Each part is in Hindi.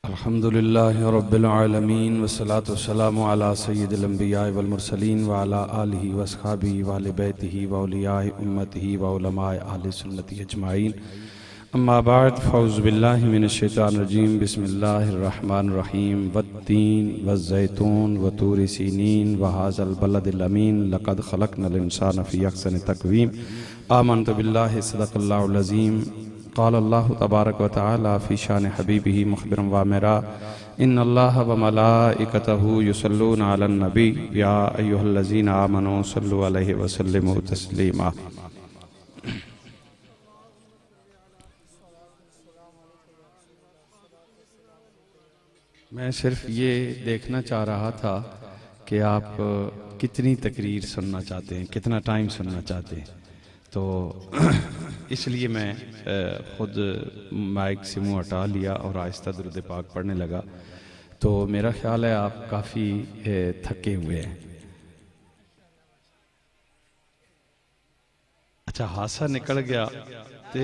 अल्हम्दुलिल्लाहि रब्बिल आलमीन वस्सलातु वस्सलामु अला सय्यिदिल अंबिया वल मुरसलीन व अला आलिहि व अस्हाबिहि व अहले बैतिहि व औलियाए उम्मतिहि व उलमाए अहले सुन्नति अजमाइन। अम्मा बाद फ़ौज़ु बिल्लाहि मिनश शैतानिर रजीम। बिस्मिल्लाहिर रहमानिर रहीम। वत्तीन वज़्ज़ैतून व तूरि सीनीन व हाज़ल बलदिल अमीन लक़द ख़लक़नल इंसाना फ़ी अहसनि तक़वीम। आमनतु बिल्लाहि सदक़ल्लाहुल अज़ीम। क़ाल अल्लाहु तबारक व तआला फ़ी शान हबीबिही मुख़बिरन व आमिरा इन्नल्लाह व मलाइकतहु युसल्लूना अलन नबी या अय्युहल्लज़ीना आमनू सल्लु अलैहि व सल्लिमू तस्लीमा। मैं सिर्फ ये देखना चाह रहा था कि आप कितनी तकरीर सुनना चाहते हैं, कितना टाइम सुनना चाहते हैं। तो इसलिए मैं ख़ुद माइक से मुँह हटा लिया और आहिस्ता दुरूद पाक पढ़ने लगा। तो मेरा ख्याल है आप काफ़ी थके हुए हैं। अच्छा, हादसा निकल गया तो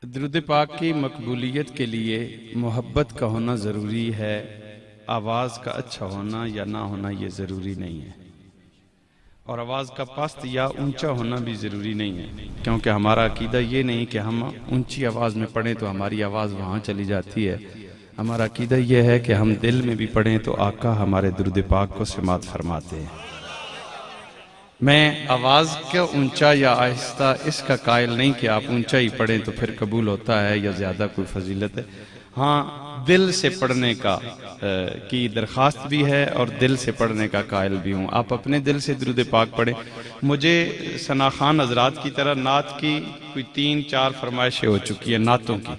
दुरूद पाक की मकबूलियत के लिए मोहब्बत का होना ज़रूरी है। आवाज़ का अच्छा होना या ना होना ये ज़रूरी नहीं है, और आवाज़ का पस्त या ऊंचा होना भी ज़रूरी नहीं है, क्योंकि हमारा अकीदा ये नहीं कि हम ऊंची आवाज़ में पढ़ें तो हमारी आवाज़ वहाँ चली जाती है। हमारा अकीदा ये है कि हम दिल में भी पढ़ें तो आका हमारे दुरूद पाक को समात फरमाते हैं। मैं आवाज़ का ऊंचा या आहिस्ता इसका कायल नहीं कि आप ऊंचा ही पढ़ें तो फिर कबूल होता है या ज़्यादा कोई फजीलत है। हाँ, दिल से पढ़ने का की दरख्वास्त भी है और दिल से पढ़ने का कायल भी हूँ। आप अपने दिल से दुरूद पाक पढ़ें। मुझे सना खान हजरात की तरह नात की कोई 3-4 फरमाइशें हो चुकी है नातों की।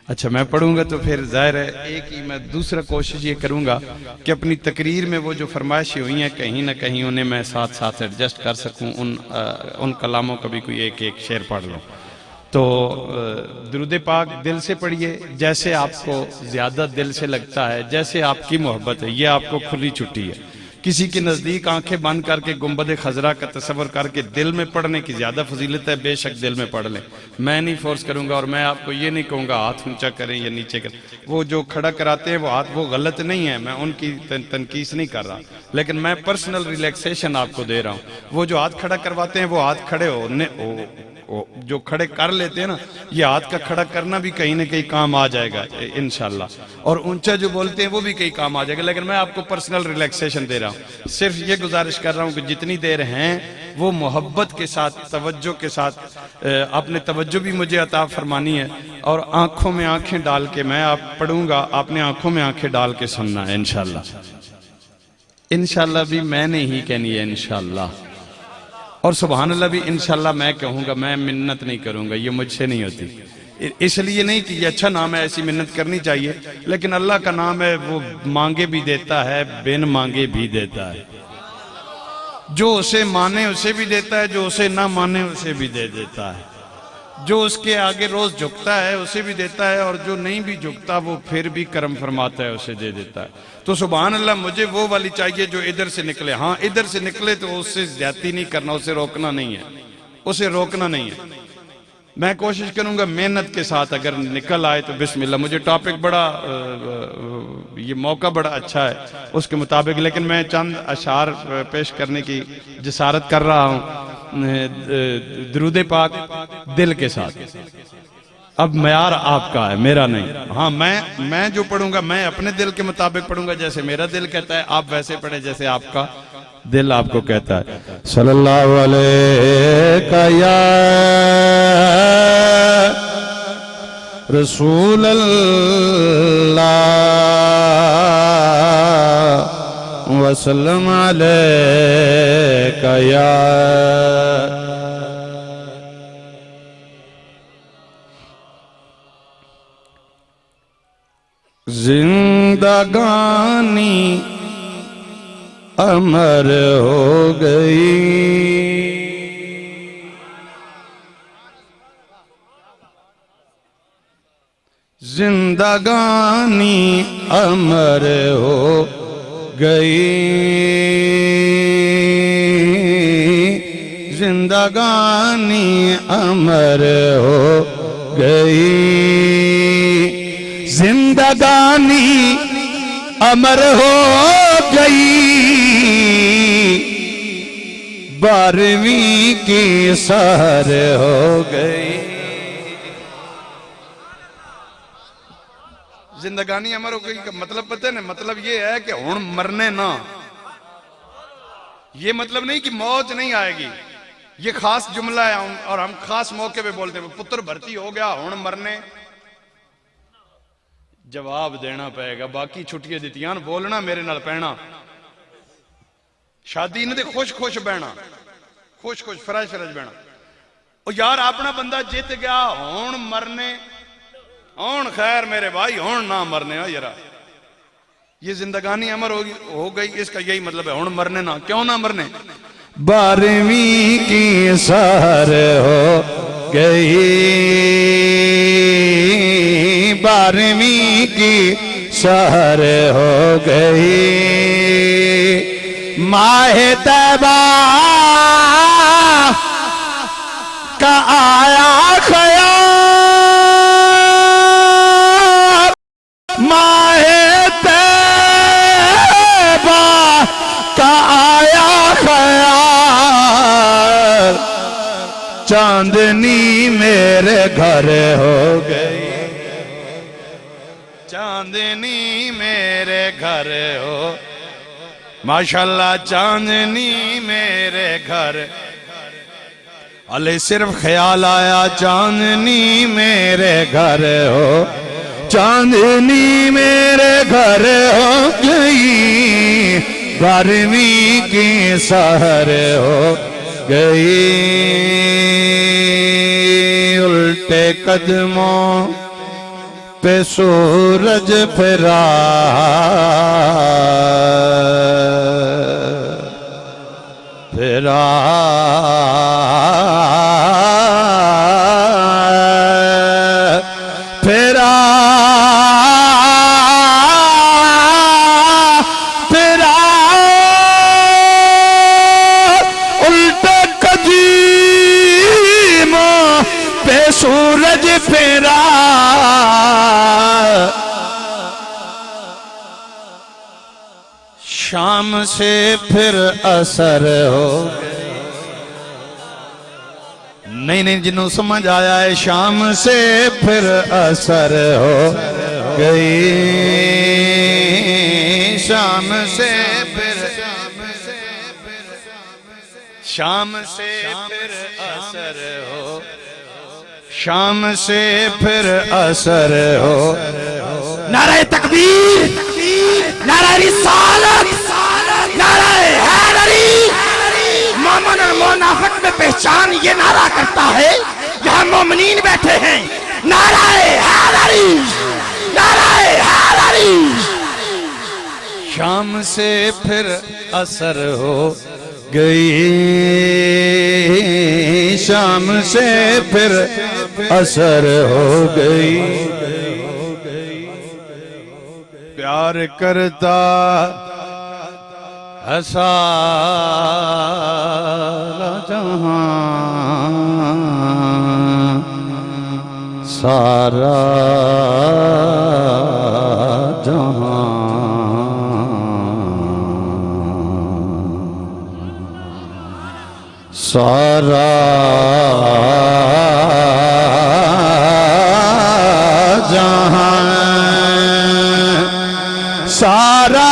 अच्छा, मैं पढ़ूंगा तो फिर जाहिर है एक ही मैं दूसरा कोशिश ये करूंगा कि अपनी तकरीर में वो जो फरमाइशें हुई हैं कहीं ना कहीं उन्हें मैं साथ साथ एडजस्ट कर सकूं, उन कलामों का भी कोई एक एक शेर पढ़ लूं। तो दुरूद पाक दिल से पढ़िए, जैसे आपको ज़्यादा दिल से लगता है, जैसे आपकी मोहब्बत है। ये आपको खुली छुट्टी है। किसी के नज़दीक आंखें बंद करके गुंबद खजरा का तस्वर करके दिल में पढ़ने की ज़्यादा फजीलत है, बेशक दिल में पढ़ लें। मैं नहीं फोर्स करूंगा और मैं आपको ये नहीं कहूँगा हाथ ऊंचा करें या नीचे करें। वो जो खड़ा कराते हैं वो हाथ, वो गलत नहीं है, मैं उनकी तनकीस नहीं कर रहा, लेकिन मैं पर्सनल रिलैक्सेशन आपको दे रहा हूँ। वो जो हाथ खड़ा करवाते हैं वो हाथ खड़े जो खड़े कर लेते हैं ना, ये हाथ का खड़ा करना भी कहीं ना कहीं काम आ जाएगा इंशाल्लाह, और ऊंचा जो बोलते हैं वो भी कहीं काम आ जाएगा, लेकिन मैं आपको पर्सनल रिलैक्सेशन दे रहा हूँ। सिर्फ ये गुजारिश कर रहा हूँ कि जितनी देर हैं वो मोहब्बत के साथ, तवज्जो के साथ, आपने तवज्जो भी मुझे अता फरमानी है और आंखों में आंखें डाल के मैं आप पढ़ूंगा, आपने आंखों में आंखें डाल के सुनना है इंशाल्लाह। इंशाल्लाह भी मैंने ही कहनी है इंशाल्लाह, और सुभान अल्लाह भी इंशाल्लाह मैं कहूँगा। मैं मिन्नत नहीं करूँगा, ये मुझसे नहीं होती। इसलिए नहीं कि ये अच्छा नाम है, ऐसी मिन्नत करनी चाहिए, लेकिन अल्लाह का नाम है, वो मांगे भी देता है, बिन मांगे भी देता है। जो उसे माने उसे भी देता है, जो उसे ना माने उसे भी दे देता है। जो उसके आगे रोज झुकता है उसे भी देता है, और जो नहीं भी झुकता वो फिर भी करम फरमाता है, उसे दे देता है। तो सुभान अल्लाह मुझे वो वाली चाहिए जो इधर से निकले। हाँ, इधर से निकले तो उससे ज्यादती नहीं करना, उसे रोकना नहीं है, उसे रोकना नहीं है। मैं कोशिश करूंगा मेहनत के साथ, अगर निकल आए तो बिस्मिल्लाह। मुझे टॉपिक बड़ा ये मौका बड़ा अच्छा है उसके मुताबिक, लेकिन मैं चंद अशार पेश करने की जसारत कर रहा हूँ दुरूद पाक दिल के साथ। अब मयार आपका है, मेरा नहीं। हाँ, मैं जो पढ़ूंगा मैं अपने दिल के मुताबिक पढ़ूंगा, जैसे मेरा दिल कहता है। आप वैसे पढ़े जैसे आपका दिल आपको कहता है। सल्लल्लाहु अलैहि या रसूल अल्लाह वसल्लम अलैका या जिंदगानी अमर हो गई, जिंदगानी अमर हो गई, जिंदगानी अमर हो गई, जिंदगानी अमर हो गई, 12वीं की सहर हो गई। जिंदगानी अमर हो गई का मतलब पता है ना? मतलब ये है कि हुण मरने ना, ये मतलब नहीं कि मौत नहीं आएगी, ये खास जुमला है और हम खास मौके पे बोलते हैं। पुत्र भर्ती हो गया, हुण मरने, जवाब देना पड़ेगा। बाकी छुट्टियां दित्तियां, बोलना मेरे नाल पैना। शादी ने खुश खुश बहना, खुश खुश फरज फरज बहना। और यार अपना बंदा जित गया, हुण मरने, हुण खैर मेरे भाई, हुण ना मरने हो यार। ये जिंदगानी अमर हो गई, इसका यही मतलब है, हुण मरने ना। क्यों ना मरने? 12वीं की सहर हो गई, 12वीं की सहर हो गई, माहे तैबा का आया ख़याल, माहे तैबा का आया ख़याल, चांदनी मेरे घर हो गई, चांदनी मेरे घर हो, माशाल्लाह चांदनी मेरे घर। अले सिर्फ ख्याल आया चांदनी मेरे घर हो, चांदनी मेरे घर हो गई, 12वीं की सहर हो गई, उल्टे कदमों पे सूरज फिरा, फिरा फिरा फिरा, उल्टे कदमों पे सूरज फिरा, शाम से फिर असर हो गई। नहीं जिन्हों समझ आया है, शाम से फिर असर हो गई, शाम से फिर, शाम से फिर असर हो, शाम से फिर असर हो। नारे तकबीर, नारे रिसालत, नारे हैदरी। मोमिन और मुनाफिक में पहचान ये नारा करता है, यहाँ मोमिनीन बैठे हैं। नारे हैदरी, नारे हैदरी। शाम से फिर असर हो गई, शाम से फिर असर हो गई, प्यार करता है सारा जहां, सारा जहां, सारा जहां, सारा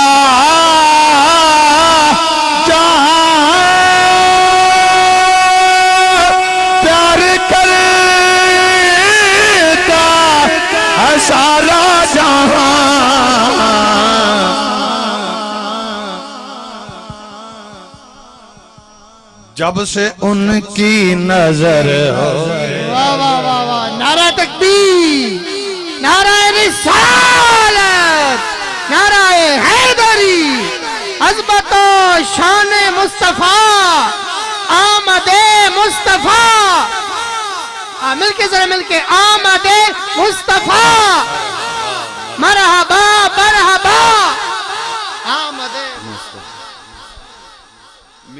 जहां प्यार करता है, सारा जहां। जब से उनकी नजर हो, वाह वाह वाह वाह, नारा तकबीर, नारा रिसालत, नारा हैदरी। अज़मत शान मुस्तफा, आमदे मुस्तफा। मिलके जरा मिलके, आमदे मुस्तफा। मरहबा मरहबा, आमदे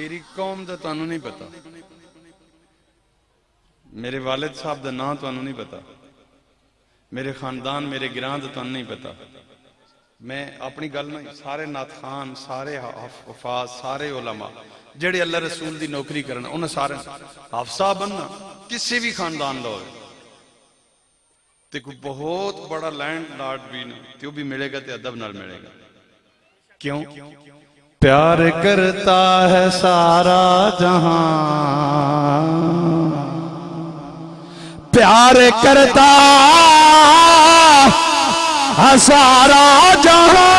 मेरी कौम का तुहानू नहीं पता, मेरे वालिद साहब का नाम तुहानू नहीं पता, मेरे खानदान मेरे गिरां का तुहानू नहीं पता। मैं अपनी गल ना सारे नाथ खान, सारे हफाज, सारे उलमा जेड़े अल्लाह रसूल की नौकरी करना, उन्हें सारे हाफसा बनना किसी भी खानदान लो ते कोई बहुत बड़ा लैंड लॉर्ड भी ना तो भी मिलेगा तो अदब नाल मिलेगा। क्यों? प्यार करता है सारा जहां, प्यार करता है सारा जहां,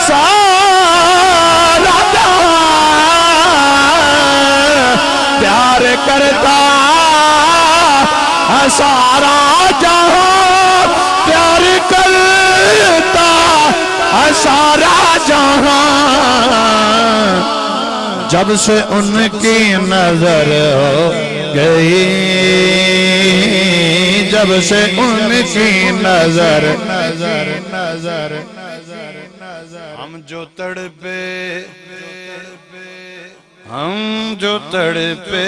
सारा जहां प्यार करता है सारा जहां, प्यार करता है सारा जहां। जब से उनकी नजर हो गई, जब से उनकी नजर नजर नजर हम जो तड़पे, हम जो तड़पे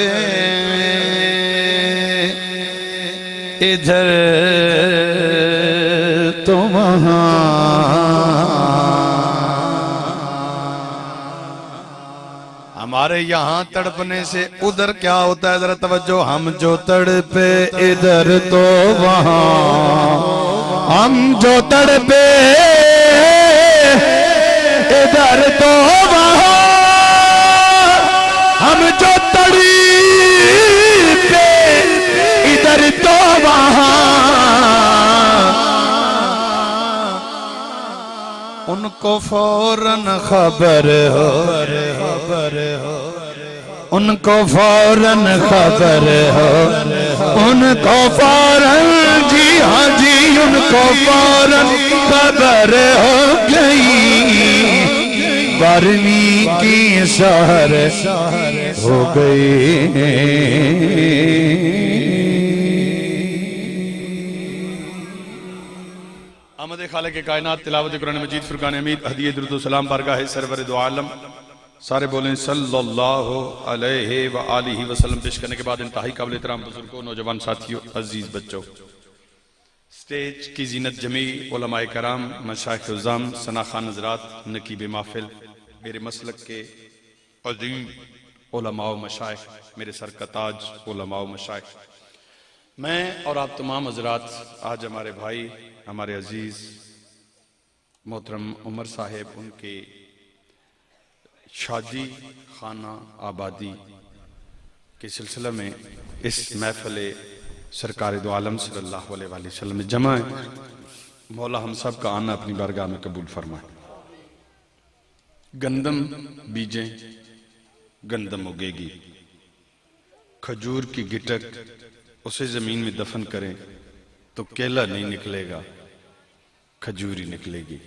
इधर तो वहां, हमारे यहाँ तड़पने से उधर क्या होता है, जरा तवज्जो। हम जो तड़पे इधर तो वहां, हम जो तड़पे इधर तो वहां, हम जो तड़पे इधर तो वहां। उनको फौरन खबर हो, उनको फौरन खबर हो, उनको फौरन, जी हाँ जी, उनको फौरन खबर हो गई, 12वीं की शहर हो गई। आमद खालिक के कायनात, तिलावत कुरान मजीद, फुरकान हमीद, हदिये दुरूद व सलाम बारगाह सरवर दो आलम, सारे बोलें सल्लल्लाहु अलैहि व आलिहि वसल्लम। पेश करने के बाद इंतहाई काबिल एहतराम बुजुर्गों, नौजवान साथियों, अजीज बच्चों, स्टेज की जीनत जमी, उलमाए कराम, मशाइख उज़्ज़ाम, सना खान हज़रात, नकीब महफिल, मेरे मसलक के अज़ीम उलमा व मशाइख, मेरे सर का ताज उलमा व मशाइख, मैं और आप तमाम हज़रात आज हमारे भाई, हमारे अजीज मोहतरम उमर साहेब, उनके शादी खाना आबादी के सिलसिले में इस महफिल सरकार दो आलम सल्लल्लाहु अलैहि वसल्लम में जमा है। मौला हम सब का आना अपनी बारगाह में कबूल फरमाए। गंदम बीजें, गंदम उगेगी, खजूर की गिटक उसे जमीन में दफन करें तो केला नहीं निकलेगा, खजूरी निकलेगी।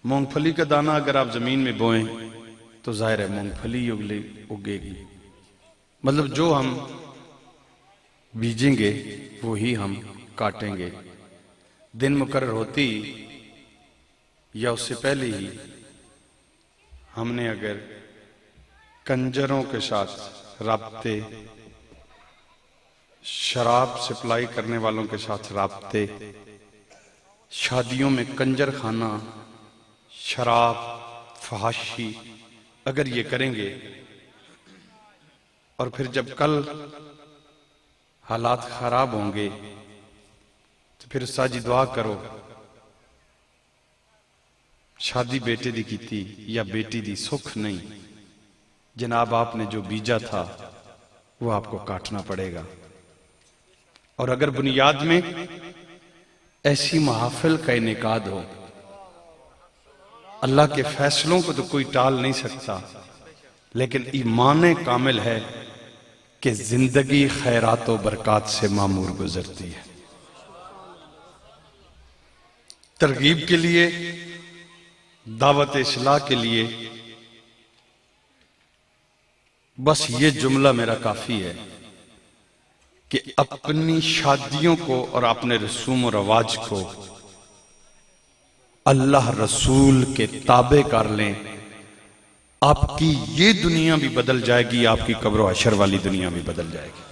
मूंगफली का दाना अगर आप जमीन में बोएं तो जाहिर है मूंगफली उगेगी। मतलब जो हम बीजेंगे वो ही हम काटेंगे। दिन मुकर्रर होती या उससे पहले ही हमने अगर कंजरों के साथ राब्ते, शराब सप्लाई करने वालों के साथ राब्ते, शादियों में कंजर खाना, शराब, फहाशी अगर ये करेंगे और फिर जब कल हालात खराब होंगे तो फिर साजी दुआ करो, शादी बेटे दी कीती या बेटी दी सुख नहीं, जनाब आपने जो बीजा था वो आपको काटना पड़ेगा। और अगर बुनियाद में ऐसी महफिल का इनेकाद हो, अल्लाह के फैसलों को तो कोई टाल नहीं सकता, लेकिन ईमान कामिल है कि जिंदगी खैरात व बरकत से मामूर गुजरती है। तरगीब के लिए, दावत इस्लाह के लिए बस ये जुमला मेरा काफी है कि अपनी शादियों को और अपने रसूम और रवाज को अल्लाह रसूल के ताबे कर लें, आपकी ये दुनिया भी बदल जाएगी, आपकी कब्र हशर वाली दुनिया भी बदल जाएगी।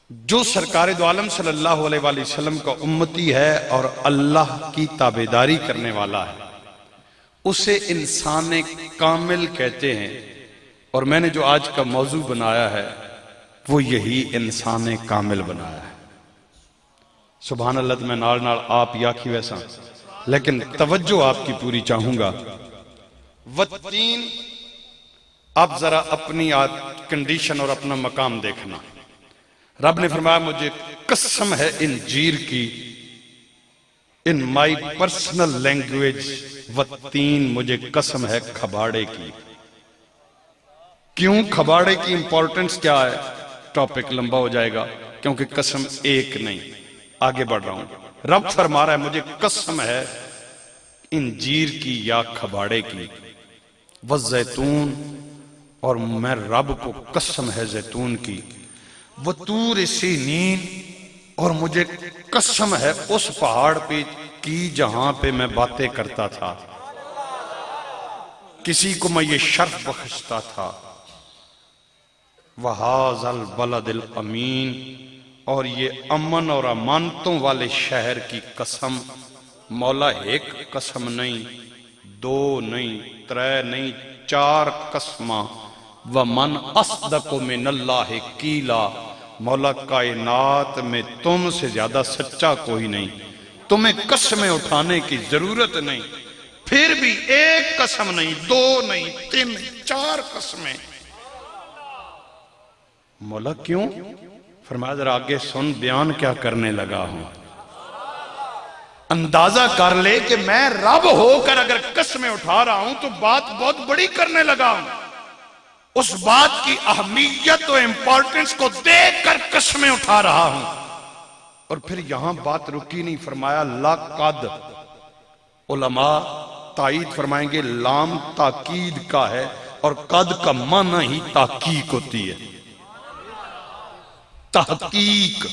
जो सरकार दो आलम सल्लल्लाहु अलैहि वसल्लम का उम्मती है और अल्लाह की ताबेदारी करने वाला है, उसे इंसान कामिल कहते हैं। और मैंने जो आज का मौजू बनाया है वो यही इंसान कामिल बनाया है। सुभान अल्लाह। मैं नाल नाल आप याखी वैसा, लेकिन तवज्जो आपकी पूरी चाहूंगा। वत्तीन, आप जरा अपनी कंडीशन और अपना मकाम देखना। रब ने फरमाया मुझे कसम है इंजीर की, इन माई पर्सनल लैंग्वेज, वत्तीन मुझे कसम है खबाड़े की। क्यों खबाड़े की इंपॉर्टेंस क्या है? टॉपिक लंबा हो जाएगा, क्योंकि कसम एक नहीं। आगे बढ़ रहा हूं। रब फरमा रहा है मुझे कसम है इंजीर की या खबाड़े की, व जैतून, और मैं रब को कसम है जैतून की, वो तूर सीनीन, और मुझे कसम है उस पहाड़ पे की जहां पे मैं बातें करता था, किसी को मैं ये शर्फ बख्शता था। वहाज़ल बलदिल अमीन, और ये अमन और अमानतों वाले शहर की कसम। मौला एक कसम नहीं, दो नहीं, त्रै नहीं, चार कसमा। व मन अस्दक़ु मिनल्लाहि कीला, मौला कायनात में तुमसे ज्यादा सच्चा कोई नहीं, तुम्हें कसमें उठाने की जरूरत नहीं। फिर भी एक कसम नहीं, दो नहीं, तीन, चार कसमें। मौला क्यों? फरमाया जरा आगे सुन, बयान क्या करने लगा हूं। अंदाजा कर ले कि मैं रब होकर अगर कसमें उठा रहा हूं तो बात बहुत बड़ी करने लगा हूं। उस बात की अहमियत और इंपॉर्टेंस को देखकर कसमें उठा रहा हूं। और फिर यहां बात रुकी नहीं, फरमाया लाकद। उलमा ताईद फरमाएंगे लाम ताकीद का है, और कद का माना ही ताकीक होती है। तहकीक,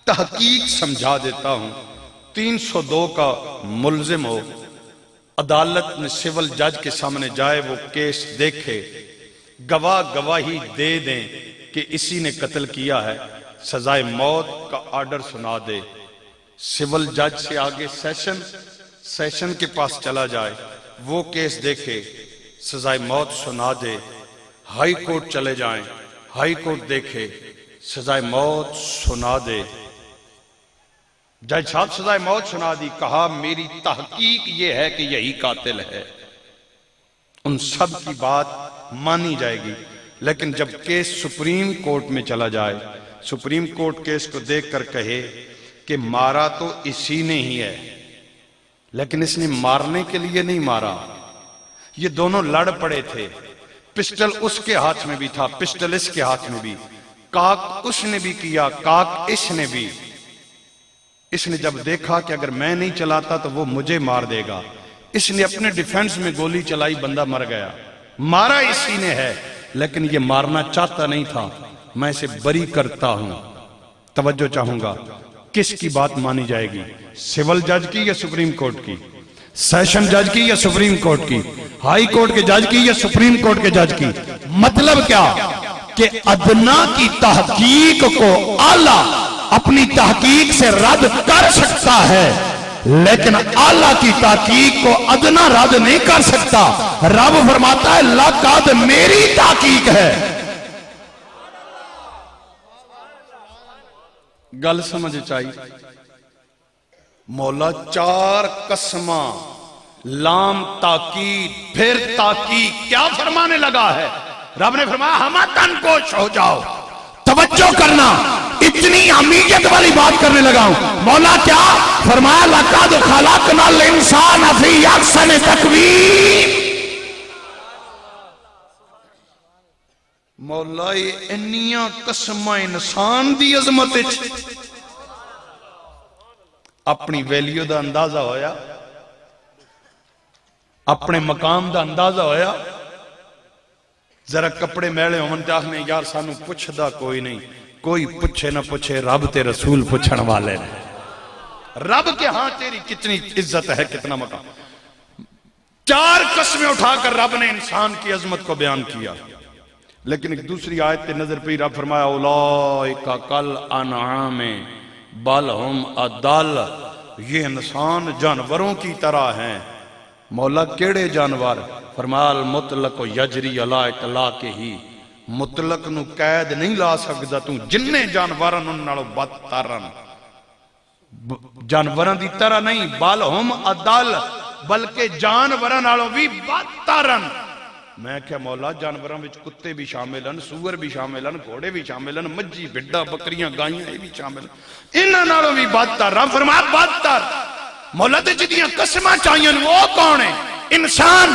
तहकीक समझा देता हूं। 302 का मुल्जिम हो, अदालत में सिविल जज के सामने जाए, वो केस देखे, गवाह गवाही दे दें कि इसी ने कत्ल किया है, सजाए मौत का ऑर्डर सुना दे। सिविल जज से आगे सेशन के पास चला जाए, वो केस देखे, सजाए मौत सुना दे। हाई कोर्ट चले जाएं, हाई कोर्ट देखे, सजाए मौत सुना दे। जज साहब सजाए मौत सुना दी, कहा मेरी तहकीक ये है कि यही कातिल है। उन सब की बात मानी जाएगी। लेकिन जब केस सुप्रीम कोर्ट में चला जाए, सुप्रीम कोर्ट केस को देखकर कहे कि मारा तो इसी ने ही है, लेकिन इसने मारने के लिए नहीं मारा, ये दोनों लड़ पड़े थे। पिस्टल उसके हाथ में भी था, पिस्टल इसके हाथ में भी, काक उसने भी किया, काक इसने भी। इसने जब देखा कि अगर मैं नहीं चलाता तो वो मुझे मार देगा, इसने अपने डिफेंस में गोली चलाई, बंदा मर गया। मारा इसी ने है, लेकिन ये मारना चाहता नहीं था। मैं इसे बरी करता हूं। तवज्जो चाहूंगा, किसकी बात मानी जाएगी? सिविल जज की या सुप्रीम कोर्ट की? सेशन जज की या सुप्रीम कोर्ट की? हाई कोर्ट के जज की या सुप्रीम कोर्ट के जज की? मतलब क्या कि अदना की तहकीक को आला अपनी तहकीक से रद्द कर सकता है, लेकिन आला की तहकीक को अदना रद्द नहीं कर सकता। रब फरमाता है लक़द मेरी तहकीक है। गल समझ चाहिए। मौला चार कसमा, लाम ताकीद, फिर ताकीद, क्या फरमाने लगा है? रब ने फरमाया हम तनकोश हो जाओ। तवज्जो करना, इतनी अहमियत वाली बात करने लगा हूं। मौला क्या फरमाया? लक़द खलक़नल इंसान फी अहसन तक़वीम। मौला इन्नियां कसमां इंसान दी अजमत विच अपनी वैल्यू का अंदाजा होया, अपने मकाम का अंदाजा होया। जरा कपड़े मैले होवन ते आखने यार सानू पुछदा कोई नहीं, कोई पूछे ना पूछे, रब ते रसूल पूछण वाले ने। रब के हां तेरी कितनी इज्जत है, कितना मकाम। 4 कस्में उठाकर रब ने इंसान की अजमत को बयान किया। लेकिन एक दूसरी आयत पे नजर पे रब फरमाया उलाइका कल अनआमे बल हुम अदल, ये इंसान जानवरों की तरह हैं। मौला केड़े जानवर? फरमाल मुतलक यजरी अला इतला के ही, मुतलक नू कैद नहीं ला सकदा तू, जिन्ने जानवरां उन नालों बदतर जानवरां दी तरह नहीं, बल हुम अदल, बल्कि जानवरां नालों भी बदतर। मैं क्या मौला जानवरों में कुत्ते भी शामिल हैं, सूअर भी शामिल हैं, घोड़े भी शामिल हैं, मज्जी भिड्डा बकरियां गायें ये भी शामिल हैं, इन्हां नालों भी बदतर। रब फरमाया बदतर। मौला ते जिदियां कसमां चाहिए वो कौन है? इंसान।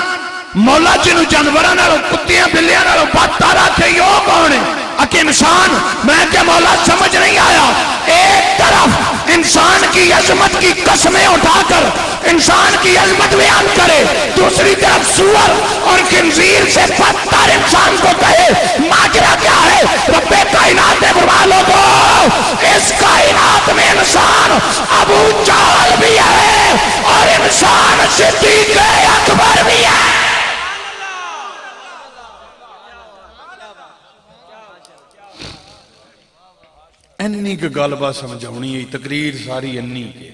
मौला जिन्हों जानवरों नालों कुत्तियां बिल्लियां नालों बदतर आखे वो कौन है? अके इंसान। मैं क्या मौला समझ नहीं आया। एक तरफ इंसान की अजमत की कसमें उठाकर इंसान की अजमत बयान करे, दूसरी तरफ सूअर और खिंजीर से बदतर इंसान को कहे। माजरा क्या है? रब्बे कायनात ने फरमा लो तो इस कायनात में इंसान अबू जहल भी है और इंसान सिद्दीक अकबर भी है। इन्नी की गलबा समझानी है, तकरीर सारी इन्नी के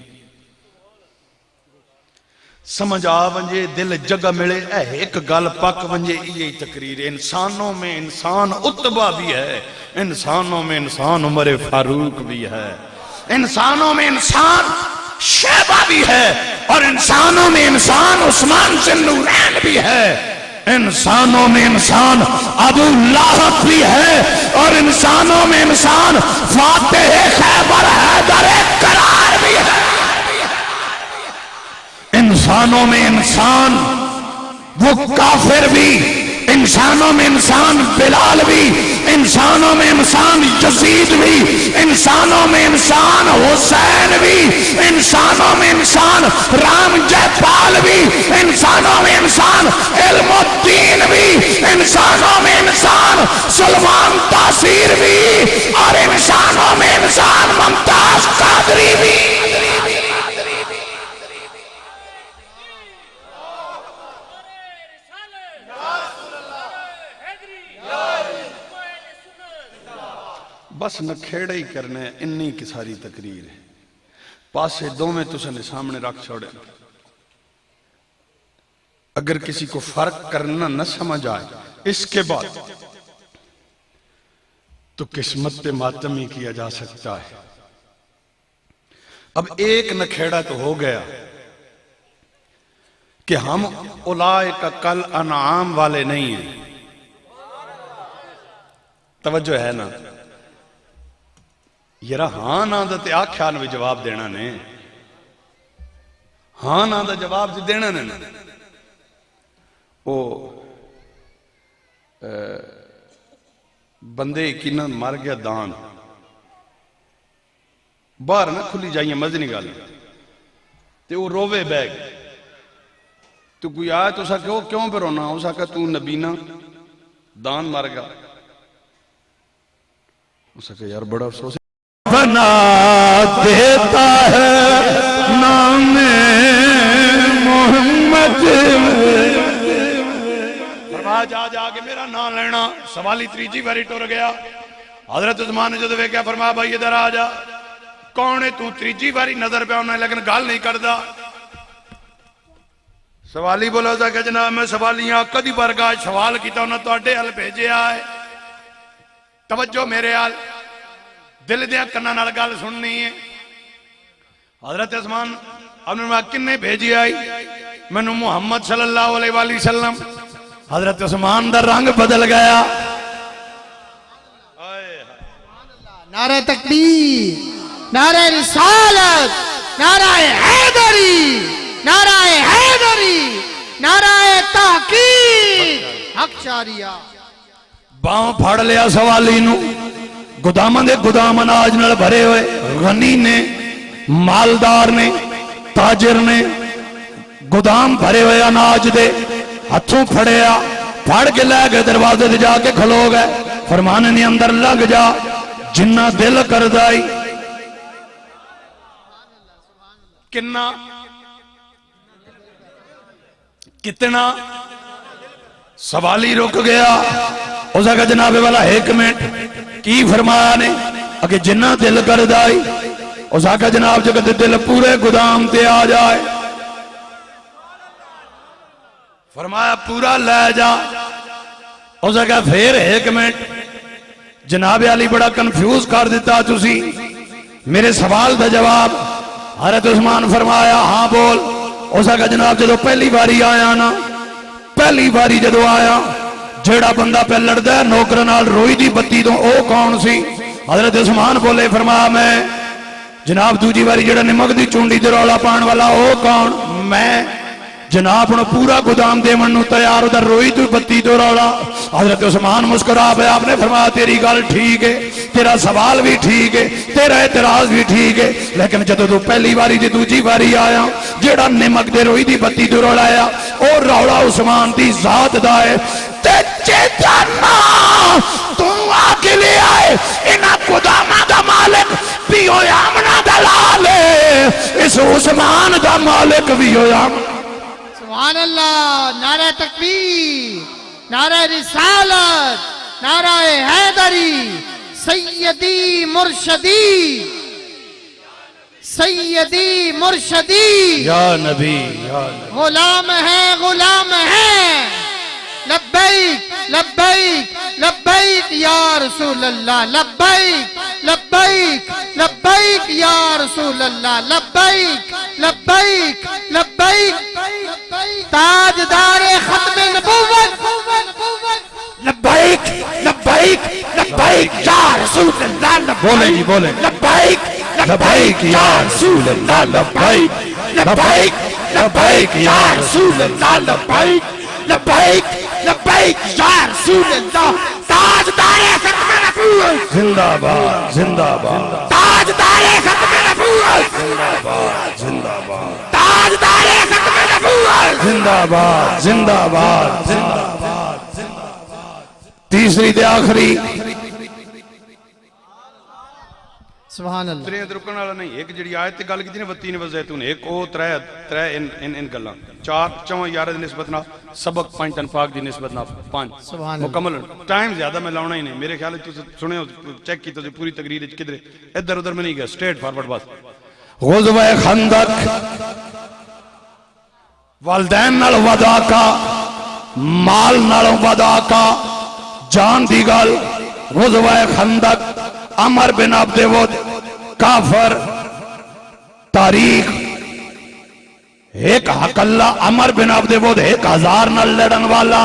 समझ आ वंजे, दिल जगह मिले है, एक गल पक वंजे, ये तकरीर। इंसानों में इंसान उत्बा भी है, इंसानों में इंसान उमर फारूक भी है, इंसानों में इंसान शैबा भी है और इंसानों में इंसान उस्मान ज़ुन्नूरैन भी है, इंसानों में इंसान अबू लाहब भी है और इंसानों में इंसान फातिह खैबर हैदर करार भी है। इंसानों में इंसान वो काफिर भी, इंसानों में इंसान बिलाल भी, इंसानों में इंसान यजीद भी, इंसानों में इंसान हुसैन भी, इंसानों में इंसान राम जयपाल भी, इंसानों में इंसान इल्मुद्दीन भी, इंसानों में इंसान सलमान तासीर भी और इंसानों में इंसान मुमताज कादरी भी। बस नखेड़ा ही करना है, इन्नी की सारी तकरीर है। पासे दो में तुझे सामने रख छोड़े। अगर किसी को फर्क करना न समझ आए इसके बाद तो किस्मत पे मातम ही किया जा सकता है। अब एक नखेड़ा तो हो गया कि हम उलाइका कल अनआम वाले नहीं हैं। तवज्जो है ना? यार हाँ ना दा ते आख्या भी जवाब देना ने, हाँ ना दा जवाब देना ने। वो बंदे की ना मर गया दान, बाहर ना खुली जाइए मजनी गल, ते वो रोवे बैग, तू कोई आया तो उस आख्या क्यों पे रोना? उस आख्या तू नबीना दान मर गया। उस आख्या यार बड़ा अफसोस बना देता है नाम मोहम्मद। जा जाके मेरा नाम लेना। सवाली तीजी बारी टुर गया। हजरत उस्मान ने जो वेख्या फरमाया भाई इधर आ जा। कौन है तू? तीजी बारी नजर पे आना लेकिन गल नहीं करता। सवाली बोला था कि जनाब मैं सवालियां कदी वर्गा सवाल किया उन्हें तुहाडे हल भेजा है। तवज्जो मेरे हाल दिल दिया कन्ना नाल गल सुननी है। हजरत उस्मान अपने किन्ने भेजी आई? मैनू मुहम्मद सल्लल्लाहु अलैहि वसल्लम। हजरत उस्मान दा रंग बदल गया। नारे तकबीर, नारे रिसालत, नाराए हैदरी, नाराए हैदरी, नाराए तहकीक, हक शारिया। बांह फड़ लिया सवाली नू। गोदामां दे गोदाम अनाज नाल भरे हुए, गनी ने, मालदार ने, ताजिर ने गोदाम भरे हुए अनाज दे हाथों फड़िया, फड़ के लै गए दरवाजे ते जाके खलो गए। फरमाने ने अंदर लग जा जिन्ना दिल करदा ही। किन्ना कितना सवाली रुक गया। उस आखिया जनाबे वाला 1 मिनट की फरमाया ने अगे जिन्ना दिल करदा ही। उस आखिया जनाब जो कहते दिल पूरे गोदाम ते आ जाए। फरमाया पूरा ले जा। उस आखिया फिर 1 मिनट। जनाबे अली बड़ा कंफ्यूज कर दिता तुसी मेरे सवाल का जवाब। हज़रत उस्मान फरमाया हाँ बोल। उस आखिया जनाब जो पहली बारी आया ना, पहली बारी जो आया जेड़ा बंदा पे लड़दा है नौकर नाल रोई दी बत्ती तो वह कौन सी? हज़रत उस्मान बोले फरमाया मैं। जनाब दूजी बारी जेड़ा निमक दी चूंडी ते रौला पाने वाला वो कौन? मैं। जनाब हुण पूरा गोदाम देवन नूं तैयार उधर रोई तू बत्ती तो रौला। हज़रत उस्मान मुस्कुरा पे आपने फरमाया तेरी गल ठीक है, तेरा सवाल भी ठीक है, तेरा एतराज भी ठीक है, लेकिन जदों तू पहली बारी ते दूजी बारी आया जेड़ा निमक दे रोई दी बत्ती तो रौला आया वो रौला उस्मान दी जात दा है। ते चेतना तू आके ले आए इन्हां गोदामां दा मालिक भी होया आमना दलाल है, इस उस्मान दा मालिक भी होया। सुभान अल्लाह। नारा तकबीर, नारा रिसालत, नारा हैदरी, सैयदी मुर्शदी, सैयदी मुर्शदी। या नबी या नबी। गुलाम है, गुलाम है। लब्बैक लब्बैक लब्बैक या रसूल अल्लाह। लब्बैक लब्बैक लब्बैक या रसूल अल्लाह। लब्बैक लब्बैक लब्बैक। ताजदार खत्म नबुव्वत। लब्बैक लब्बैक लब्बैक या रसूल अल्लाह। बोले जी बोले। लब्बैक लब्बैक या रसूल अल्लाह। लब्बैक लब्बैक लब्बैक या रसूल अल्लाह। लब्बैक लब्बैक लब्बैक या रसूल अल्लाह। ताजदार खत्म नबुव्वत जिंदाबाद जिंदाबाद। ताजदार खत्म नबुव्वत जिंदाबाद जिंदाबाद। ताजदार खत्म नबुव्वत जिंदाबाद जिंदाबाद जिंदाबाद। तीसरी ते आखिरी सुभान अल्लाह। त्रे रुकने वाला नहीं। एक जी आयत की गल की ने वतीन वजैतून एक ओ त्रै त्रै इन गल्लां चार चौं यार दी निस्बत ना सबक पंज तनफाक दी निस्बत ना पांच सुभान मुकम्मल। टाइम ज्यादा मैं लाउना ही नहीं। मेरे ख्याल तुम सुने चेक की तो पूरी तकरीर किधरे इधर उधर में नहीं गया स्ट्रेट फॉरवर्ड बस। ग़ज़वा खंदक वालदैन नाल वदा का माल नाल वदा का जान दी गल। ग़ज़वा खंदक अमर बिन अब्दुवद काफर तारीख एक हकल्ला अमर बिन अब्दुवद 1000 नाल लड़न वाला।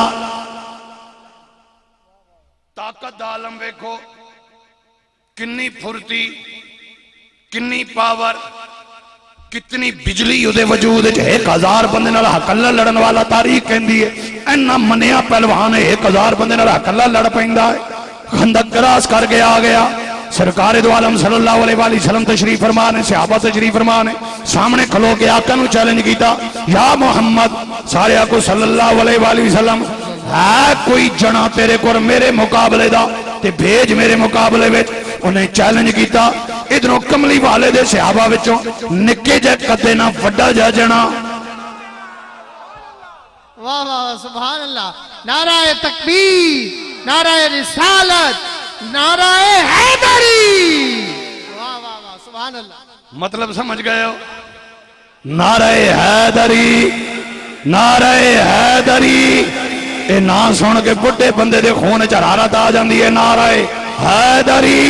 ताकत दा आलम वेखो किन्नी फुर्ती किन्नी पावर कितनी बिजली उहदे वजूद च। 1000 बंदे नाल हकल्ला लड़न वाला तारीख कहंदी है इन्ना मनिया पहलवान 1000 बंदे नाल हकल्ला लड़ पैंदा है। खंदक क्रॉस करके आ गया। सरकार दो आलम सल्लल्लाहु अलैहि वसल्लम तशरीफ फरमा ने सहाबा तशरीफ फरमा ने सामने खलो के आका नू चैलेंज किया या मोहम्मद सारे आको सल्लल्लाहु अलैहि वसल्लम है कोई जना तेरे को मेरे मुकाबले दा ते भेज मेरे मुकाबले विच। उन्हें चैलेंज किया। इधरों कमली वाले दे सहाबा विचों निक्के जे कदे ना वड्डा जा जना। वाह वाह सुभान अल्लाह। नाराए तकबीर, नाराए रिसालत, नाराए हैदरी। वाह वाह वाह सुभान अल्लाह। मतलब समझ गए हो? नाराए हैदरी नाराए हैदरी। ये ना सुन के बुढ़े बंदे दे खून च हरारत आ जाती है। नाराए हैदरी।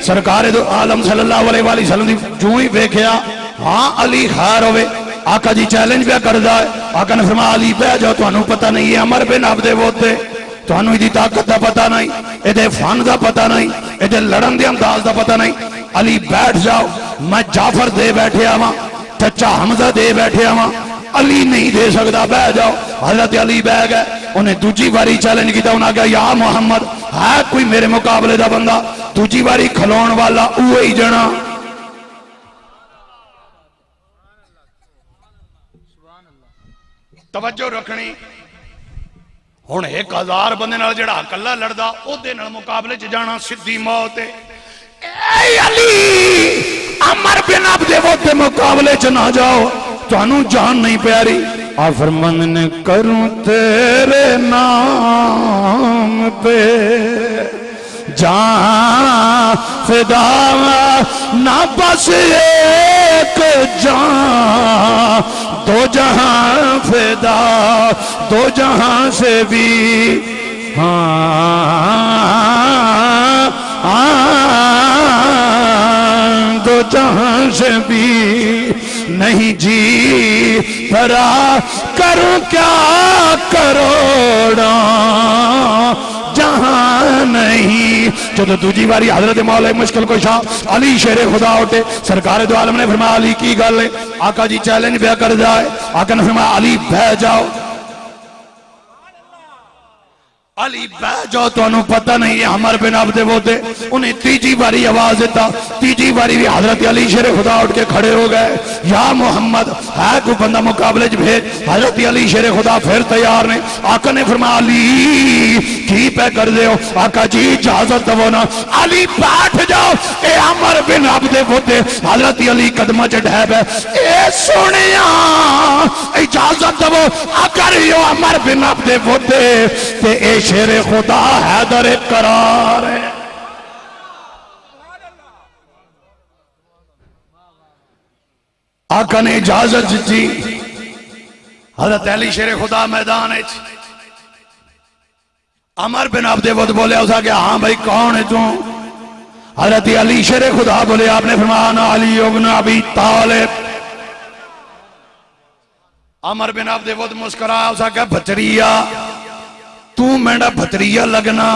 सरकार दो आलम सल्लल्लाहु अलैहि वसल्लम दी जो ही वेख्या हाँ अली खैर होवे आका जी चैलेंज भी करदा है। आका ने फरमाया अली बह जाओ तुहानू पता नहीं है अमर बिन अब्दुवद दे तुहानू इहदी ताकत दा पता नहीं इहदे फन दा पता नहीं इहदे लड़न दे अंदाज दा पता नहीं। अली बैठ जाओ मैं जाफर दे बैठे आवां चचा हमजा दे बैठे आवां अली नहीं दे सकता बह जाओ। हजरत अली बह गए। उन्हें दूजी बारी चैलेंज किया। उन्हें कहा या मोहम्मद है कोई मेरे मुकाबले दा बंदा? दूजी बारी खलोण वाला उहे ही जना। तवज्जो रखनी। हुण 1000 बंदे नाल जिहड़ा इकल्ला लड़दा ओदे नाल मुकाबले च जाना सीधी मौत है। ए अली अमर बिन अब्दुवद दे मुकाबले च ना जाओ तुहानू जान नहीं प्यारी। आफरमंद ने करूं तेरे नाम पे जान फिदा ना बस एक जान दो जहां फिदा दो जहां से भी दो जहां से भी नहीं जी भरा करूं क्या करोड़ा जहां नहीं। जो दूजी बारी हजरत मौला मुश्किल कुशा अली शेरे खुदा उठे सरकार दो आलम ने फरमाया अली की गल है। आका जी चैलेंज ब्याह कर जाए। आका ने फरमाया अली बह जाओ। अली बह जाओ तो पता नहीं है हमारे बिन अब दे उन्हें तीजी बारी आवाज देता। तीजी बारी भी हजरत अली शेरे खुदा उठ के खड़े हो गए। या मोहम्मद है कोई बंदा मुकाबले च भेज। हजरत अली शेरे खुदा फिर तैयार ने। आका ने फरमाया अली की पे कर दे हो। आका जी इजाजत दवो ना। अली बैठ जाओ ए अमर बिन अब दे हजरत अली कदम च ढह पे ए सुने इजाजत दवो अगर यो अमर बिन अब दे शेरे खुदा हैदर करार है। आका ने इजाजत दी। हजरत अली शेरे खुदा मैदान है। अमर बिन अब्दे वद बोले उस आगे हाँ भाई कौन है तू। हजरत अली शेरे खुदा बोले आपने फरमाया ना अली इब्न अबी तालिब। अमर बिन अब्दे वद मुस्कुराया उस आगे भतरिया तू मेरा भतरिया लगना।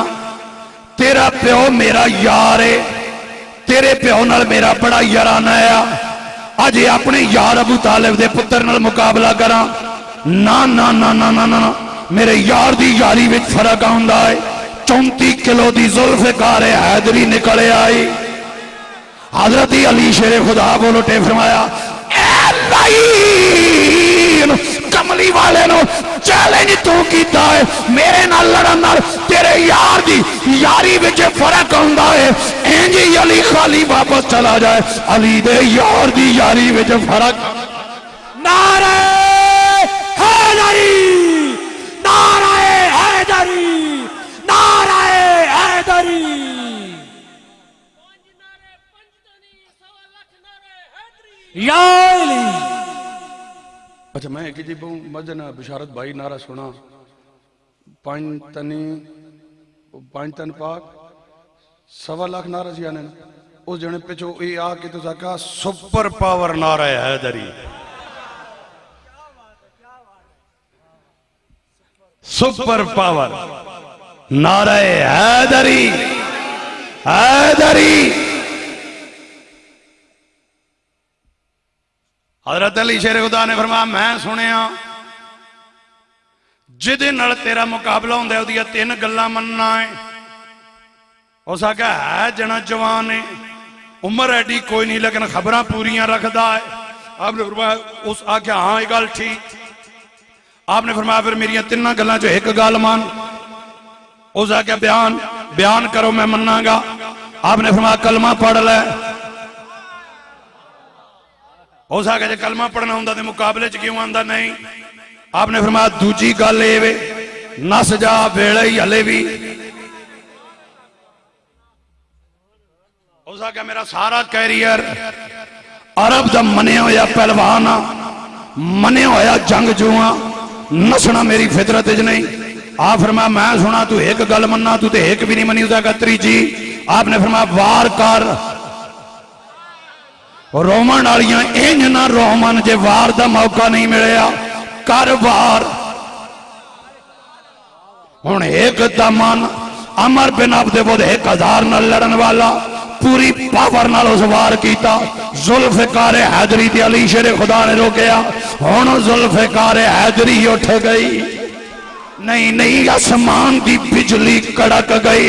तेरा प्यो मेरा यार है। तेरे प्यो नाल मेरा बड़ा याराना है। अज अपने यार अबू तालिब दे पुत्र नाल मुकाबला करा ना ना ना ना ना ना मेरे यार दी यारी विच फर्क आउंदा है। 34 किलो दी जुल्फ़िकार हैदरी निकल आई। हजरत अली शेरे खुदा बोल उठे फरमाया कमली वाले नो चैलेंज तू कीता है मेरे नाल लड़न नाल तेरे यार दी यारी विच फर्क आउंदा है। इंज ही अली खाली वापस चला जाए अली दे यार दी यारी विच फर्क। नारे हैदरी नारे हैदरी नारे हैदरी। या अली। अच्छा मैं कि जी मजन बिशारत भाई नारा सुना पांच तन पाक 1.25 लाख नारा सी आने उस जने पिछो ये आके तो सका सुपर पावर नारा है हैदरी। सुपर पावर नारा है हैदरी हैदरी। हजरत अली शेरे खुदा ने फरमाया मैं सुनिया जिदे नाल तेरा मुकाबला होंदा है उदियां 3 गल्लां मनना है। उस आख्या है जना जवान है उम्र एडी कोई नहीं लेकिन खबरां पूरियां रखदा है। आपने फरमाया उस आख्या हाँ ये गल ठीक। आपने फरमाया फिर मेरियां 3 गल्लां चो एक गल मान। उस आख्या बयान बयान करो मैं मन्नागा। आपने फरमाया कलमा पढ़ ले। हो सके जो कलमा पढ़ना होंदा तो मुकाबले च क्यों आंदा नहीं। आपने फरमाया दूजी गल ये वे नस जा वेले ही हले भी। हो सके मेरा सारा कैरियर अरब का मनिया होया पहलवान मनिया होया जंगजूआ नसना मेरी फितरत च नहीं। आप फरमाया मैं सुना तू एक गल मन्ना तू तो एक भी नहीं मनी। उसका त्रीजी आपने फरमाया वार कर रोमन वालियां इंज ना रोमन जे वार का मौका नहीं मिलया कर वार। हुण एक दमन अमर बिन अब्दे वद 1000 नाल लड़न वाला पूरी पावर नाल उस वार किया। जुल्फ़िकार हैदरी ते अली शेरे खुदा ने रोकया। हुण जुल्फ़िकार हैदरी उठ गई। नहीं नहीं आसमान की बिजली कड़क गई।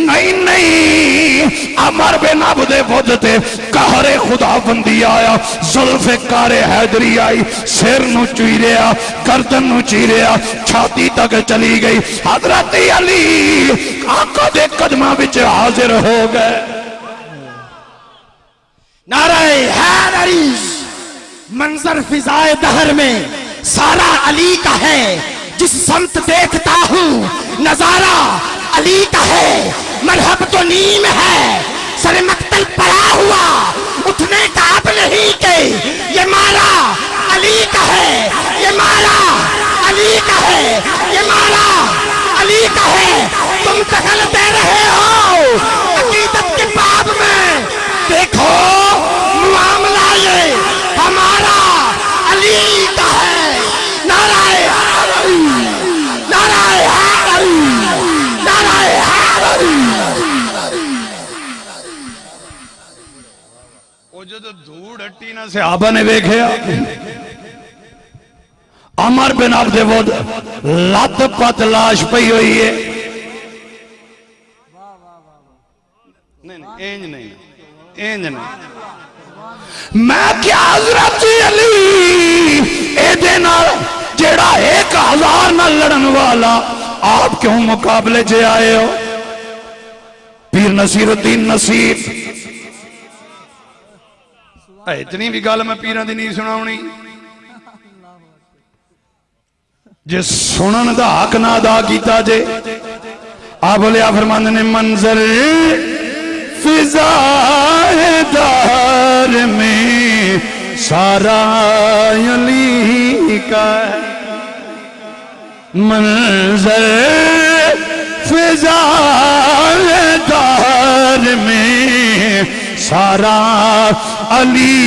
नहीं नहीं अमर बिन अब्दे वद ते कहरे खुदाबंदी आया। जुल्फ़िकार हैदरी आई सिर नू चीरिया गर्दन नू चीरिया छाती तक चली गई। हजरत अली आका दे कदमां विच हाजिर हो गए। नारे हैदरी मंजर फिजाए दहर में सारा अली का है, जिस समत देखता हूँ नजारा अली का है। मरहब तो नीम है, सर मक्तल पड़ा हुआ, उठने का अब नहीं के ये मारा अली का है, ये मारा अली का है, ये मारा अली का है। तुम दखल दे रहे हो अकीदत के बाब में, देखो मामला ये हमारा अली का है। नाराए हैदरी, नाराए हैदरी, नाराए हैदरी। ਉਹ ਜਦੋਂ ਧੂੜ ਹੱਟੀ ਨਾ सहाबा ने वेख्या अमर बिन अब्दे वुद लत पत लाश पई हुई है। नहीं नहीं इंज नहीं इंज नहीं मैं क्या हजरत अली एदे नाल जेड़ा 1000 नाल लड़न वाला आप क्यों मुकाबले च आए हो? पीर नसीरुद्दीन नसीर इतनी भी गल मैं पीरां दी नहीं सुनावनी। जे सुनन दा हक ना अदा कीता जे आ बोलिया फरमांदे ने मंजर फिजादार में सारा अली का है। मंजर फिजादार में सारा अली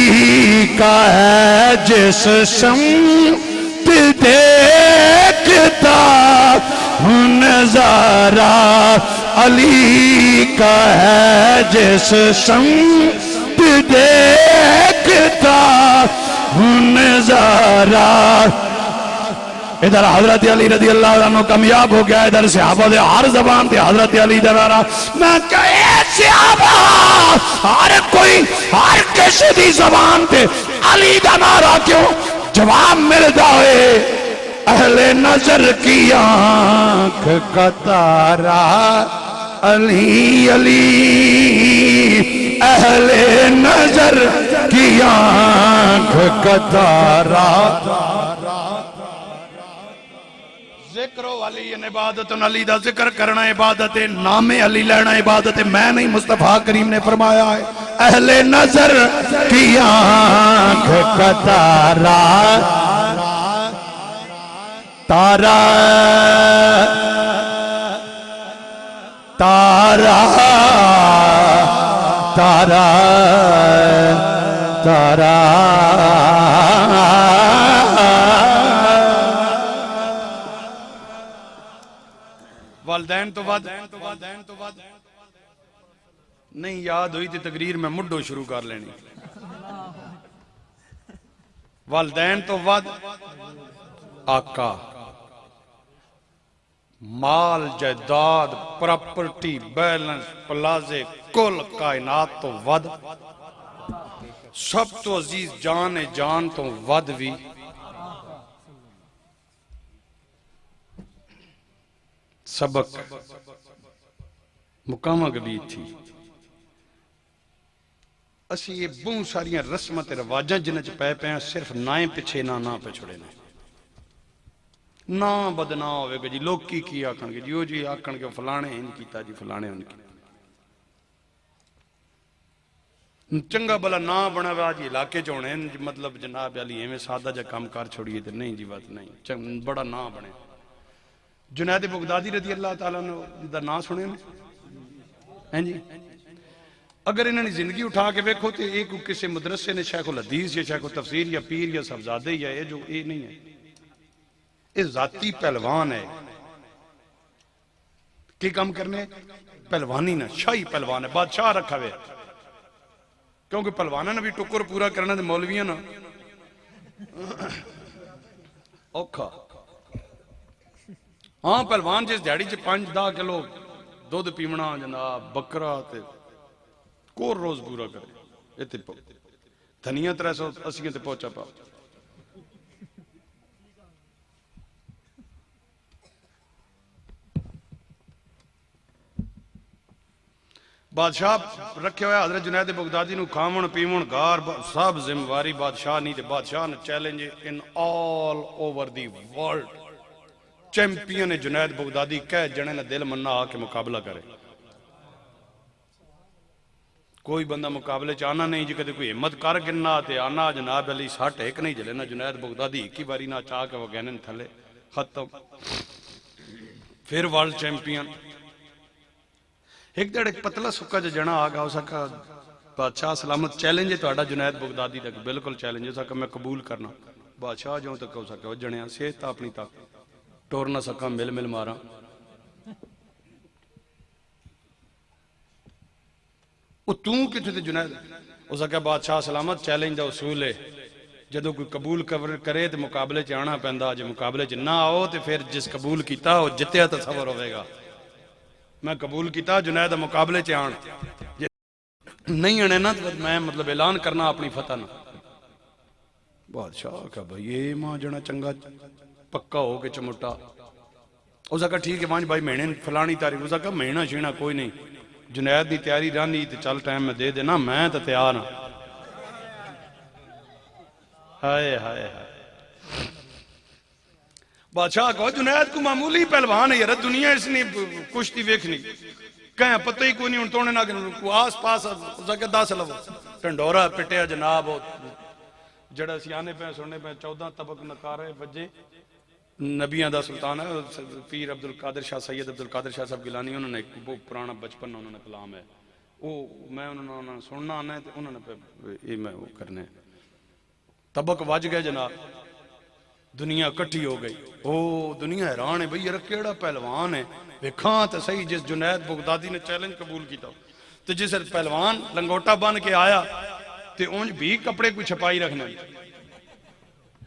का है। जिस शम्त देखता हूँ नजारा अली का है। जिस शम्त देखता हूँ नजारा। इधर हजरत अली रजी अल्लाह अन्हु कामयाब हो गया, इधर सहाबा दे हर जबान पे हजरत अली दा नारा। मैं कहे सहाबा हर कोई हर किसी दी जबान पे अली दा नारा क्यों? जवाब मिलता है अहले नजर की आंख का तारा अली अली। अहले नजर की आंख का तारा। जिक्र वाली इबादत अली दा जिक्र करना इबादत है, नामे अली लेना इबादत है। मैं नहीं मुस्तफा करीम ने फरमाया है अहले नजर की आंख का तारा तारा तारा तारा तारा। वालदैन तो बाद नहीं याद हुई थी तकरीर में मुड्डो शुरू कर लेनी। वालदैन तो बाद आका, माल जायदाद प्रॉपर्टी बैलेंस प्लाजे कुल कायनात तो वध, सब तो अजीज जान है जान तो वध भी सबक मुकामा कबीर थी। असी ये बहुत सारिया रस्म ते रिवाजा जिन्हें च पै पे सिर्फ नाए पिछे ना पिछड़े ने। ना बदना होगा जी, लोग की आखणगे जी, वो जी आखणगे फलाने इन किया जी, फलाने उन किया। चंगा भला ना बना वा जी इलाके च होने मतलब जनाब अली एवं सादा जा काम कर छोड़िए तो नहीं जी, बात नहीं। बड़ा ना बने। जुनैद बगदादी रजी अल्लाह तआला दा नाम सुने हैं जी? अगर इन्होंने जिंदगी उठा के वेखो तो एक किसी मदरसे ने शेखुल हदीस या शेखुल तफसीर या पीर या साहबजादे या ये जो ये नहीं है, ये जाती पहलवान है। की काम करने पहलवानी ना, शाही पहलवान है, बादशाह रखा हुआ। क्योंकि पहलवाना ने भी टुकर पूरा करना तो मौलविया ना औखा। हाँ पहलवान जिस दिहाड़ी च 5-10 किलो दुध पीवना जनाब बकरा ते कोर रोज पूरा करे, इतने धनिया 380 ते पहुंचा पा। बादशाह रखे हुआ हजरत जुनैद बगदादी नूं खावन पीवन गार सब जिम्मेवारी बादशाह नहीं ते बादशाह ने challenge in all over the world champion है जुनैद बगदादी कह जने ने दिल मन्ना आके मुकाबला करे कोई बंदा मुकाबले च आना नहीं जी कदे कोई हिम्मत कर गिनना ते आना जनाब अली 61 नहीं जले ना जुनैद बगदादी एक ही बारी ना चाह के वो गहने थले खत्म फिर वर्ल्ड चैंपियन एक दड़ एक पतला सुक्का जो जना आ गया उसका बादशाह सलामत चैलेंज है तो जुनैद बगदादी तक बिल्कुल चैलेंज है उसका मैं कबूल करना बादशाह जो तक हो सका जनिया सेहत अपनी तक टोर ना सका मिल मिल मारा तू कितने थे जुनैद उसका बादशाह सलामत चैलेंज का उसूल है जो कोई कबूल करे तो मुकाबले च आना पैंदा जे मुकाबले च ना आओ तो फिर जिस कबूल किया वो जितया तसवर होगा मैं कबूल किया जुनैद मुकाबले च आन नहीं आने ना तो मैं मतलब ऐलान करना अपनी फतह ना बादशाह क्या भाई ये मां जना चंगा पक्का हो के चमुटा उसका ठीक है वंज भाई महीने फलानी तारीख उसका महीना छीना कोई नहीं जुनैद की तैयारी रहनी तो चल टाइम में दे देना मैं तो तैयार हाँ हाय हाय हाय बादशाह कहो जुनैद को मामूली पहलवान है यार दुनिया इसने कुश्ती वेखनी कह पता ही कोई नहीं तोड़ने ना आस पास दस लवो ढंडोरा पिटिया जनाब जड़ा सियाने पे सुनने पे 14 तबक नकारे बजे नबियां दा सुल्तान है पीर अब्दुल कादिर शाह सैयद अब्दुल कादिर शाह साहब गिलानी उन्होंने एक वो पुराना बचपन उन्होंने कलाम है वो मैं उन्होंने सुनना आना है तो उन्होंने ये मैं वो करने तबक वज गए जनाब दुनिया इकट्ठी हो गई ओ दुनिया हैरान है भाई यार केड़ा पहलवान है वेखा तो सही जिस जुनैद बगदादी ने चैलेंज कबूल किया तो जिस पहलवान लंगोटा बन के आया तो उंज भी कपड़े कोई छपाई रखने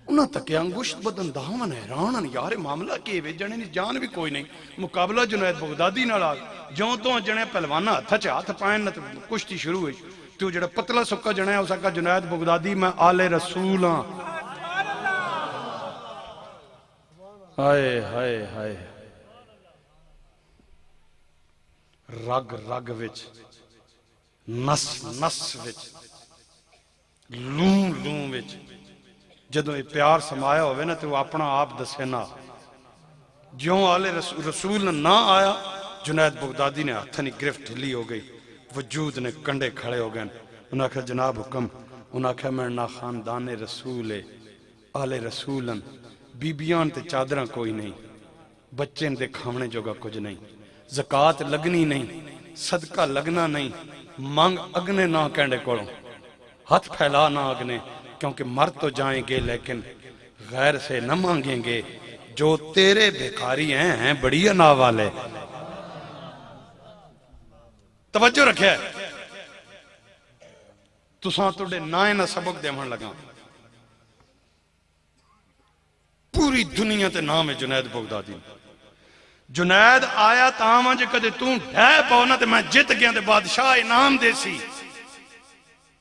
उन्हें तकिया अंगुश्त बदन दामन हैरान यार मामला के वे जने ने जान भी कोई नहीं मुकाबला जुनैद बगदादी नाल जो तो जने पहलवाना हथ च हाथ पाए न कुश्ती शुरू हुई तो जड़ा पतला सुक्का जने उसका जुनैद बगदादी मैं आले रसूल हाँ हाय हाय हाय रग रग विच नस नस विच लू लू विच जदों प्यार समाया होवे ना तो अपना आप दसे ना ज्यों आले रसूल ना आया जुनैद बगदादी ने हथ नहीं गिरफ्त ढिली हो गई वजूद ने कंडे खड़े हो गए उन्हें आख्या जनाब हुक्म उन्हें आख्या मैं ना खानदान रसूल है आले रसूलन बीबियां ते चादर कोई नहीं बच्चे दे खावने जोगा कुछ नहीं ज़कात लगनी नहीं सदका लगना नहीं मंग अगने ना कहने को हाथ फैला ना अगने क्योंकि मर तो जाएंगे लेकिन गैर से न मांगेंगे जो तेरे भिखारी हैं बड़ी अना वाले तवज्जो रखे तुसा तुडे ना ना सबक देवन लगा पूरी दुनिया ते नाम है जुनैद बगदादी जुनैद आया तां जे कदे तू ढह पाओ ना ते मैं जित गया ते बादशाह इनाम देसी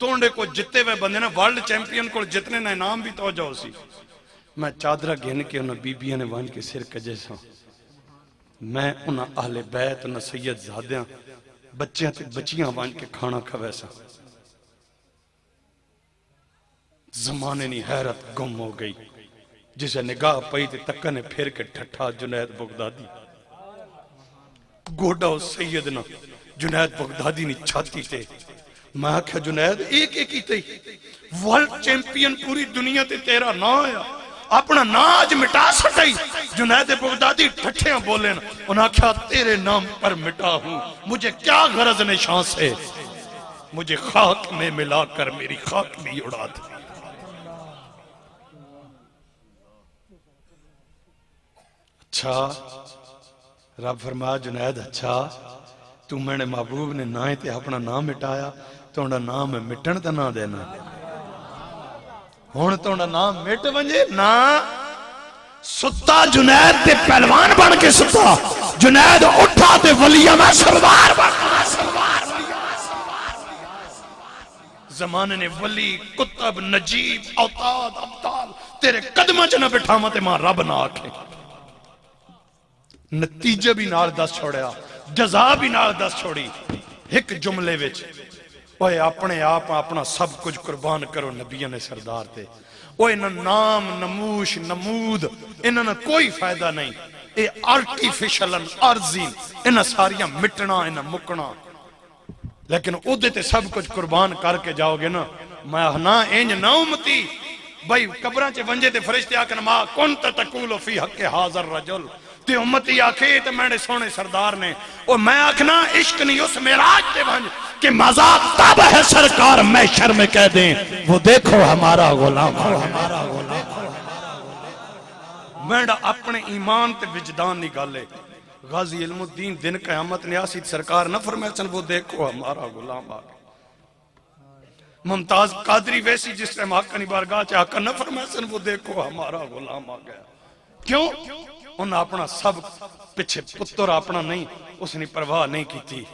तोड़े को जिते हुए बंदे ना वर्ल्ड चैंपियन को जितने ना इनाम भी तो जाओ सी मैं चादरा गिन के उन्हें बीबिया ने वन के सिर कजे सा मैं उन्हें आहले बैत उन्हें सैयद ज़ादियां बच्चियां ते बच्चियां वन के खाना खवे सा जमाने नी हैरत गुम हो गई जिसे निगाह पई ते तक्का ने फिर के ठट्ठा जुनैद बगदादी गोडा सैयद ना जुनैद बगदादी ने छाती ते मैं आख्या जुनैद एक वर्ल्ड चैंपियन पूरी दुनिया ते तेरा ना आया अपना ना आज मिटा सटाई जुनैद बगदादी ठट्ठियां बोले उन्हें आख्या तेरे नाम पर मिटा हूं मुझे क्या गरज निशान से मुझे खाक में मिलाकर मेरी खाक भी उड़ा दी अच्छा रब फरमाया जुनैद अच्छा तू मैंने महबूब ने ना ही ते अपना नाम मिटाया तोड़ा नाम मिटन तो ना देना हुण तोड़ा नाम मिट वंजे ना सुता जुनैद ते पहलवान बन के सुता जुनैद उठा ते वलिया में सरदार बन जमाने ने वली कुतब नजीब औताद अब्दाल तेरे कदमां च ना बिठावा ते मां रब ना आखे नतीजे भी नाल दस छोड़िया जजा भी नाल दस छोड़ी एक जुमले विच ओए अपने आप अपना सब कुछ कुर्बान करो नबिया ने सरदार ते। ओ इन्हां नाम नमूश नमूद इन्हां कोई फायदा नहीं, ये आर्टिफिशियल आर्जी इन्हां सारियां मिटना इन्हां मुकना। लेकिन उहदे ते सब कुछ कुर्बान करके जाओगे ना, मैं ना इंज ना उम्मती भाई कब्रां च वंजे ते फरिश्ते आखन मा कुंत तकूलु फी हक़्क़ि हाज़र रजुल, ते उम्मती आखे ते मेरे सोने सरदार ने। और मैं आखना इश्क नहीं उस मेराज ते वंज कि मजा तब है सरकार महशर में कह दें वो देखो हमारा गुलाम, हमारा गुलाम। मेरा अपने ईमान ते विजदान की गल है। गाजी इल्मुद्दीन दिन क़यामत ने आसी सरकार न फरमाए वो देखो हमारा गुलाम आ गया। मुमताज कादरी वैसी जिस टाइम हक की बारगाह च आका न फरमाए वो देखो हमारा गुलाम आ गया। क्यों? उन्हें अपना सब पिछे पुत्र अपना नहीं उसने परवाह नहीं की,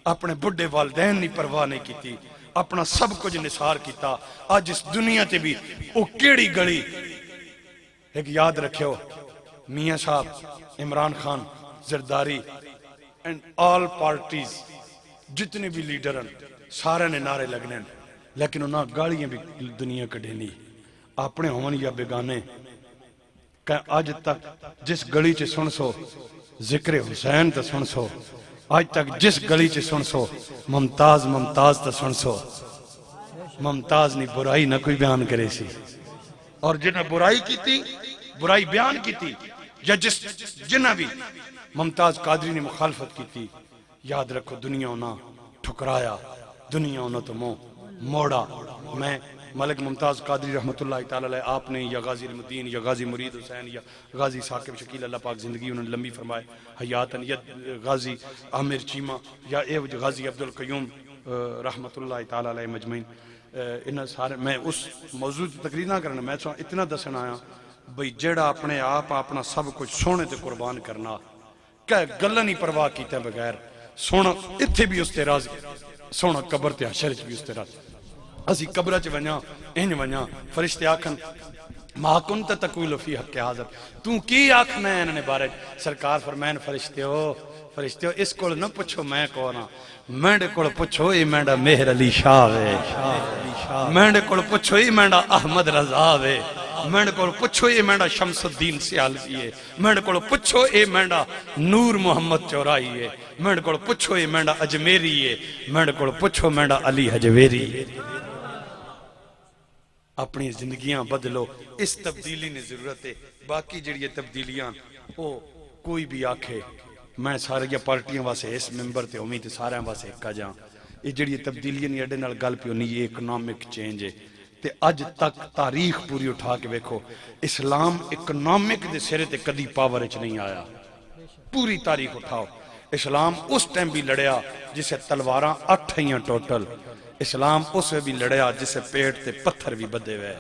अपने बुढ़े वालदैन की परवाह नहीं की, अपना सब कुछ निसार किया। अज इस दुनिया ते भी वो केड़ी गली एक याद रखियो, मियां साहब Imran Khan Zardari and all parties जितने भी लीडर हैं सारे ने नारे लगने, लेकिन उन्हें गालियां भी दुनिया कढ़ेनी अपने होवन या बेगाने। अज तक जिस गली च सुन सो जिक्र हुसैन तो सुन सो, अज तक जिस गली च सुन सो मुमताज मुमताज तो सुन सो। मुमताज ने बुराई न कोई बयान करे सी, और जिन्हें बुराई की बुराई बयान की या जिन्हें भी मुमताज कादरी ने मुखालफत की, याद रखो दुनिया उन्हें ठुकराया, दुनिया उन्हें तो मुंह मोड़ा। मैं मलिक मुमताज कादरी रहमतुल्लाह तआला अलैह आपने या गाजी इल्मुद्दीन या गाजी मुरीद हुसैन या गाजी साकिब शकील अल्लाह पाक जिंदगी उन्होंने लंबी फरमाए हयातन, या गाजी आमिर चीमा या गाजी अब्दुल कयूम रहमतुल्लाह तआला अलैह मजमईन, इन सारे मैं उस मौजूद तकरीर ना करना, मैं इतना दसन आया बई जेड़ा अपने आप अपना सब कुछ सोने ते कुर्बान करना क्या गल्लां नहीं परवाह किए बगैर सोना इत्थे भी उसते राजी सोना कबर ते हशर च भी उसते राजी। असी कब्र च वना इंज वना फरिश्ते आखन मा कुंत तकूलु फी हक़्क़ि हाज़र, तू की आखना है इन्होंने बारे। सरकार फरमैन फरिश्ते इस को न पुछो मैं कौन हाँ, मेरे को पुछो ये मेरा मेहर अली शाह वे, मेरे को पुछो ये मेरा अहमद रजा वे, मेरे को पुछो ये मेरा शमसुद्दीन सियालवी है, मेरे को पुछो ये मेरा नूर मोहम्मद चौराई है, मेरे को पुछो ये मेरा अजमेरी है, मेरे को पुछो मेरा अली हजवेरी है। अपनी जिंदगियां बदलो, इस तब्दीली ने जरूरत है। बाकी जड़िया तब्दीलियां वो कोई भी आखे मैं सारिया पार्टियां वास्ते इस मैंबर ते उम्मीद सारे वास्ते एक जा, ये जड़िया तब्दीलियां नहीं अड्डे नाल गल पियो नहीं, ये इकनॉमिक चेंज है। ते अज तक तारीख पूरी उठा के वेखो इस्लाम इकनॉमिक दे सिरे ते कदी पावर च नहीं आया। पूरी तारीख उठाओ, इस्लाम उस टाइम भी लड़िया जिसे तलवारां 8 ही टोटल, इस्लाम उस भी लड़िया जिसे पेट ते पत्थर भी बदे हुए।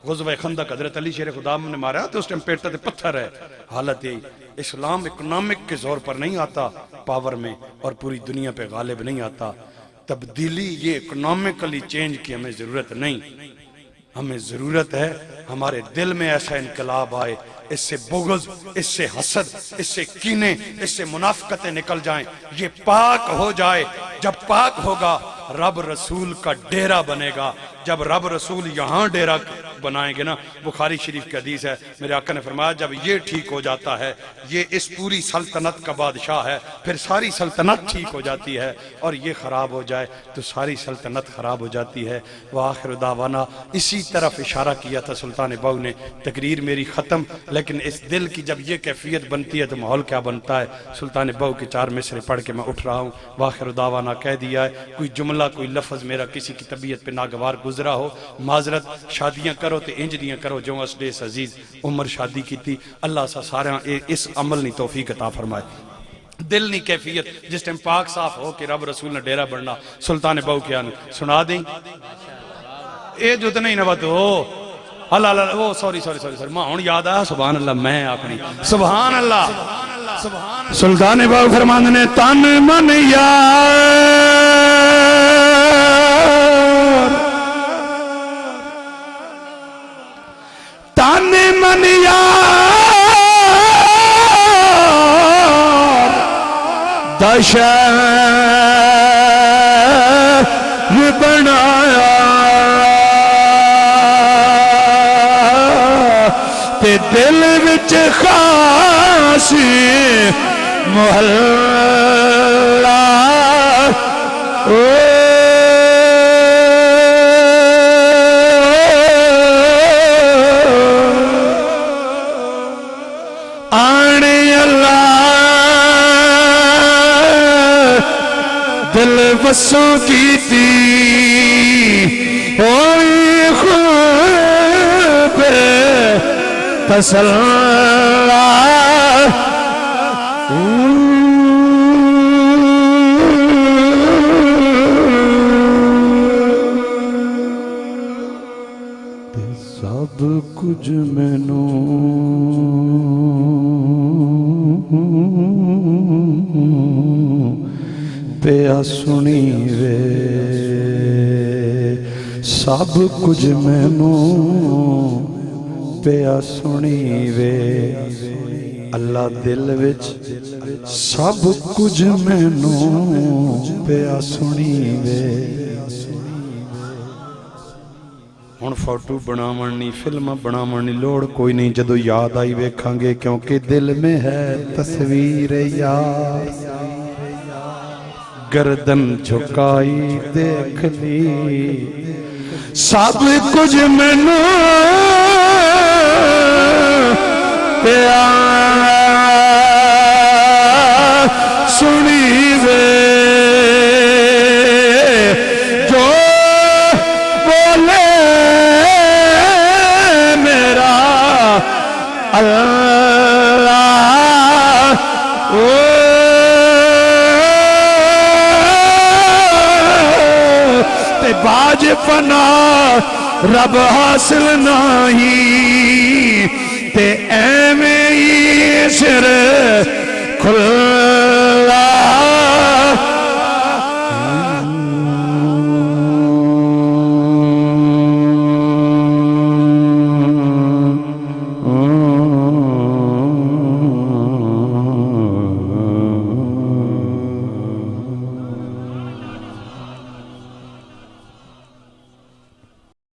गुज़वे खंदक हज़रत अली शेर खुदा ने मारा तो उस टाइम पेट ते पत्थर है। हालत यही, इस्लाम इकोनॉमिक के जोर पर नहीं आता पावर में, और पूरी दुनिया पे गालिब नहीं आता। तब्दीली ये इकोनॉमिकली चेंज की हमें जरूरत नहीं, हमें जरूरत है हमारे दिल में ऐसा इनकलाब आए, इससे बुग़्ज़, इससे हसद, इससे कीने, इससे मुनाफिकतें निकल जाएं, ये पाक हो जाए। जब पाक होगा रब रसूल का डेरा बनेगा। जब रब रसूल यहाँ डेरा बनाएंगे ना, बुखारी शरीफ की हदीस है, मेरे आका ने फरमाया जब ये ठीक हो जाता है, ये इस पूरी सल्तनत का बादशाह है, फिर सारी सल्तनत ठीक हो जाती है, और ये ख़राब हो जाए तो सारी सल्तनत ख़राब हो जाती है। व आखिर दावाना, इसी तरफ इशारा किया था सुल्तान बहू ने। तकरीर मेरी ख़त्म, लेकिन इस दिल की जब ये कैफियत बनती है तो माहौल क्या बनता है। सुल्तान बहू के 4 मिसरे पढ़ के मैं उठ रहा हूँ। व आखिर दावाना कह दिया है, कोई जुमला कोई लफ्ज़ मेरा किसी की तबीयत पे नागवार गुजरा हो, माजरत। शादियां करो तो इंज दियां करो जो असले अजीज उम्र शादी की थी। अल्लाह सा सारा इस अमल नहीं तौफीक अता फरमाए। दिल नहीं कैफियत जिस टाइम पाक साफ हो के रब रसूल ने डेरा बनना। सुल्तान बहू क्या सुना दें ये जो तो नहीं नवा तो अल्लाह अल्लाह वो सॉरी सॉरी सॉरी सॉरी मैं हूं याद आया। सुभान अल्लाह, मैं आखनी सुभान अल्लाह। सुल्तान बहू फरमांद ने तन मन यार, तन मन यार दशा दिल विच खास मोहल्ला ओ आने अल्लाह दिल वसों की थी खूब तसल्ला सब कुछ मैनू पिया सुनी वे सब कुछ मैनू पिया सुनी वे अल्लाह दिल विच सब कुछ मैनू पिया सुनी वे हुण फोटो बनावन नी फिल्म बनावन नी लोड़ कोई नहीं जदों याद आई वेखांगे क्योंकि दिल में है तस्वीर यार गर्दन झुकाई देख ली सब कुछ मैनू पिया सुनी वे जो बोले मेरा अल्लाह ओ बाज फना रब हासिल नहीं ते एवें ही सिर